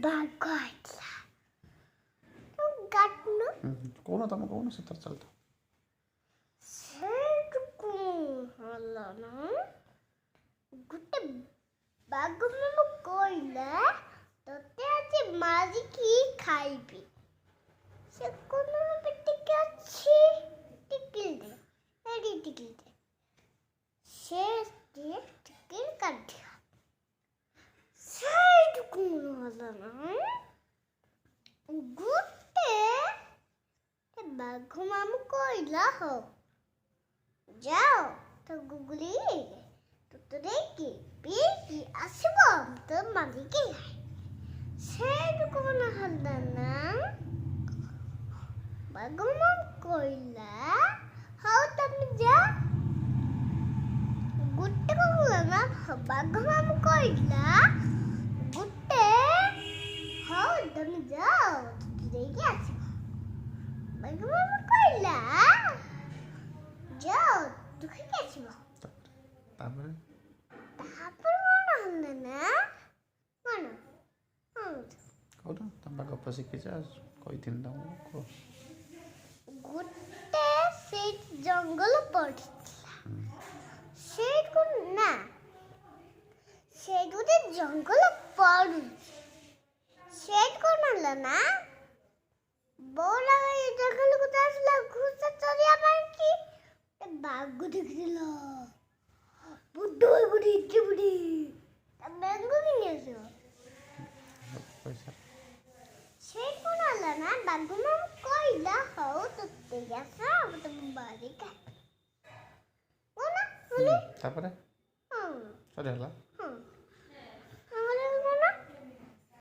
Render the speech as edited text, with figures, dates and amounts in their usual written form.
ବାଘ ଆଇଥିଲା ଗାଟନୁ କହୁନ ତମେ କହୁନ ସେଥିରେ ଚାଲିଥାଉ। ସେଠୁ ହେଲା ନା ଗୋଟେ ବାଘ ମାମା କହିଲା ତତେ ଆଜି ମାରିକି ଖାଇବି। ସେ କୋନ ଟିକେ ଅଛି ଟିକିଲଟେ ଏଡି ଟିକିଲଟେ ସେ ଟିକିଲ କାଟିଲା। ସେଇଠୁ କଣ ହେଲା ନା ଗୋଟେ ବାଘ ମାମୁ କହିଲା ହଉ ଯାଅ ତ ଗୁଗୁଲି ତୁତୁରେଇକି ପିଇକି ଆସିବ ତ ମାରିକି ଖାଇ। ସେଇଠୁ କଣ ହେଲା ନା ବାଘ ମାମୁ କହିଲା ହଉ ତମେ ଯା। ଗୋଟେ କଣ ହେଲା ନା ବାଘ ମାମୁ କହିଲା ଗୋଟେ ହଉ ତମେ ଯାଅ ତୁତୁରେଇକି ଆସିବ। ବାଘ ମାମୁ କହିଲା ଯାଅ ଦୁଃଖିକି ଆସିବ। ତାପରେ କଣ ହେଲା ନା କଣ କହୁନ ତମେ ଗପ ଶିଖିଛ କହିଥିଲି ତମକୁ କୁହ। ଗୋଟେ ସେ ଜଙ୍ଗଲ ପଡ଼ିଥିଲା ସେଇଠୁ ନା ସେଇଠୁ ଗୋଟେ ଜଙ୍ଗଲ ପଡୁଛି। ସେଇଠୁ କଣ ହେଲା ନା ବଉଳା ଗାଈ ଜଙ୍ଗଲକୁ ଆସିଲା ଘୁଷ ଚରିବା ପାଇଁ କି ବାଘ ଦେଖିଥିଲା ବୁଢ ବୁଢୀ ଇଟି ବୁଢୀ ବେଙ୍ଗ କିଣି ଆସିବ। ପଇସା ସେ କଣ ହେଲା ନା ବାଘ ମାମୁ କହିଲା ହଉ ତତେ ଆସ ତମ ବାରି ଖାଇ ତାପରେ ସରି ହେଲା।